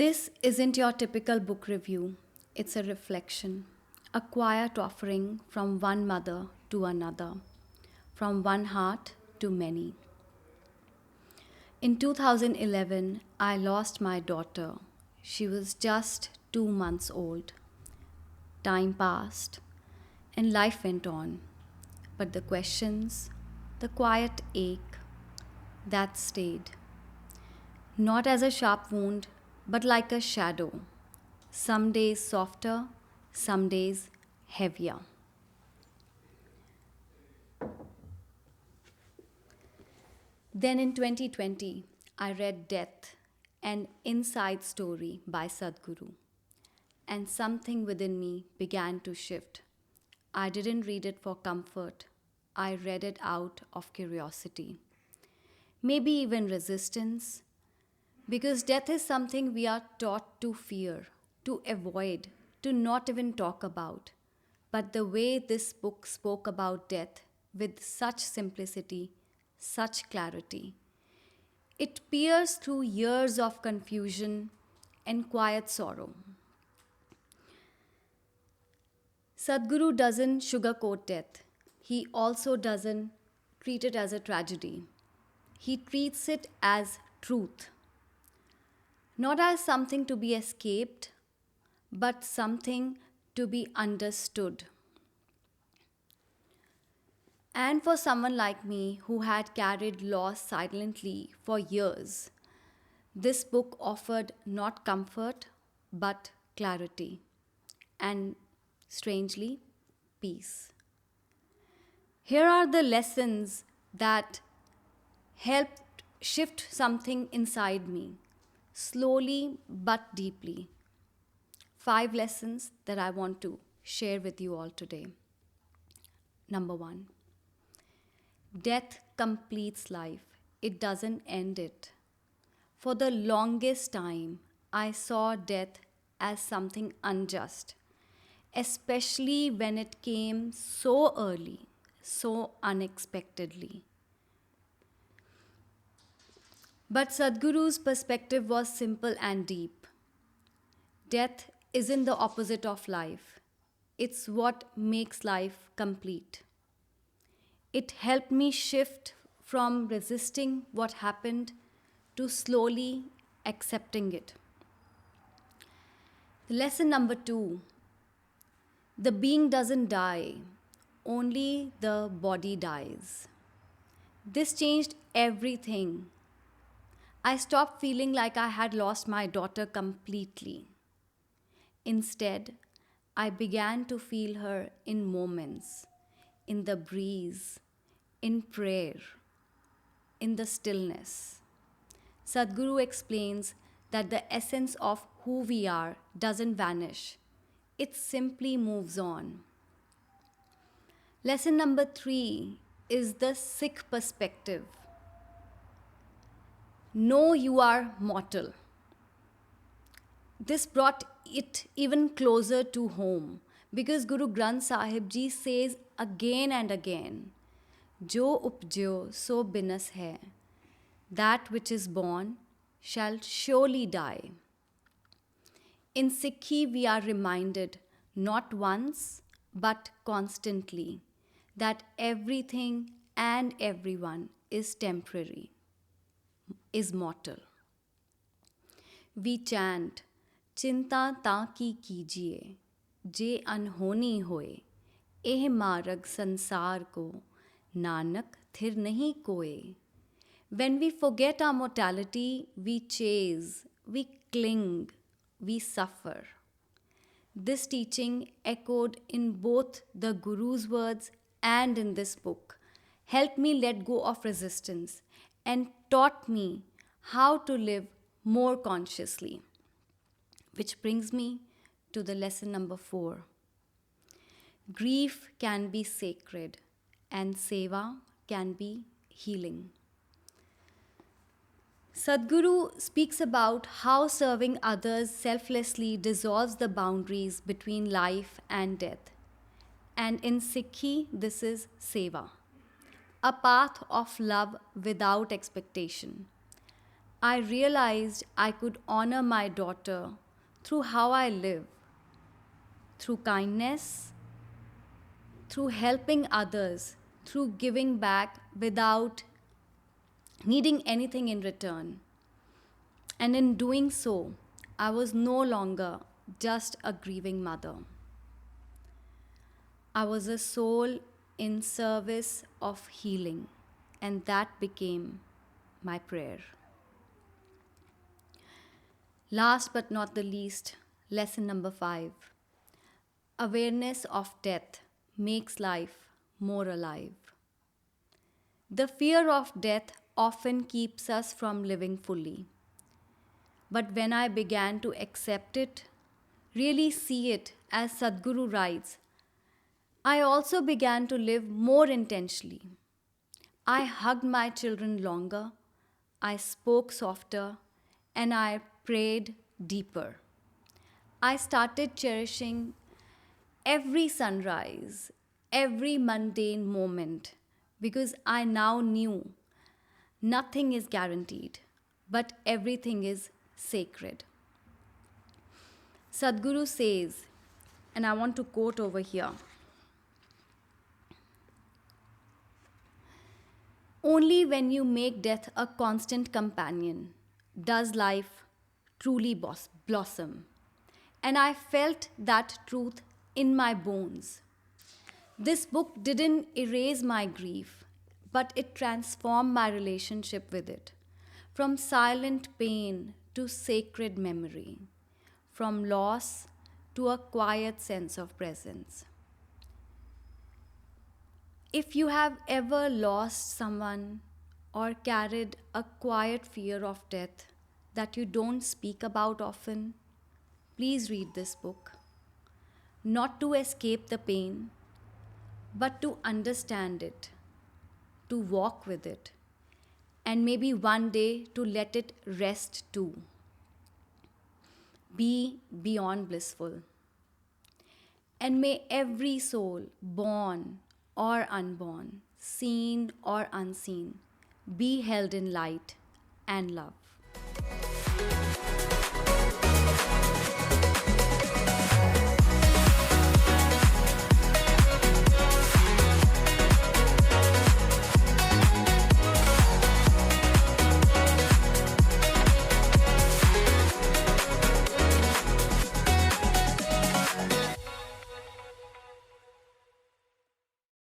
This isn't your typical book review, it's a reflection, a quiet offering from one mother to another, from one heart to many. In 2011, I lost my daughter. She was just 2 months old. Time passed, and life went on. But the questions, the quiet ache, that stayed. Not as a sharp wound, but like a shadow. Some days softer, some days heavier. Then in 2020, I read Death, an inside story by Sadhguru, and something within me began to shift. I didn't read it for comfort, I read it out of curiosity, maybe even resistance, because death is something we are taught to fear, to avoid, to not even talk about. But the way this book spoke about death with such simplicity, such clarity, it pierced through years of confusion and quiet sorrow. Sadhguru doesn't sugarcoat death. He also doesn't treat it as a tragedy. He treats it as truth, not as something to be escaped, but something to be understood. And for someone like me who had carried loss silently for years, this book offered not comfort, but clarity. And strangely, peace. Here are the lessons that helped shift something inside me, slowly but deeply. 5 lessons that I want to share with you all today. Number 1, death completes life, it doesn't end it. For the longest time, I saw death as something unjust, especially when it came so early, so unexpectedly. But Sadhguru's perspective was simple and deep. Death isn't the opposite of life, it's what makes life complete. It helped me shift from resisting what happened to slowly accepting it. Lesson number 2, the being doesn't die, only the body dies. This changed everything. I stopped feeling like I had lost my daughter completely. Instead, I began to feel her in moments, in the breeze, in prayer, in the stillness. Sadhguru explains that the essence of who we are doesn't vanish, it simply moves on. Lesson number 3 is the Sikh perspective. Know you are mortal. This brought it even closer to home because Guru Granth Sahib Ji says again and again, Jo upjyo so binas hai, that which is born shall surely die. In Sikhi, we are reminded not once but constantly that everything and everyone is temporary, is mortal. We chant, Chinta ta ki kijiye, je anhoni hoye, eh marag sansar ko, Nanak thir nahi koe. When we forget our mortality, we chase, we cling, we suffer. This teaching, echoed in both the Guru's words and in this book, helped me let go of resistance and taught me how to live more consciously. Which brings me to the lesson number 4. Grief can be sacred and seva can be healing. Sadhguru speaks about how serving others selflessly dissolves the boundaries between life and death. And in Sikhi, this is seva, a path of love without expectation. I realized I could honor my daughter through how I live, through kindness, through helping others, through giving back without needing anything in return. And in doing so, I was no longer just a grieving mother. I was a soul in service of healing, and that became my prayer. Last but not the least, lesson number 5. Awareness of death makes life more alive. The fear of death often keeps us from living fully. But when I began to accept it, really see it as Sadhguru writes, I also began to live more intentionally. I hugged my children longer, I spoke softer, and I prayed deeper. I started cherishing every sunrise, every mundane moment, because I now knew nothing is guaranteed, but everything is sacred. Sadhguru says, and I want to quote over here, only when you make death a constant companion does life truly blossom. And I felt that truth in my bones. This book didn't erase my grief, but it transformed my relationship with it. From silent pain to sacred memory, from loss to a quiet sense of presence. If you have ever lost someone or carried a quiet fear of death that you don't speak about often, please read this book. Not to escape the pain, but to understand it, to walk with it, and maybe one day to let it rest too. Be beyond blissful. And may every soul, born or unborn, seen or unseen, be held in light and love.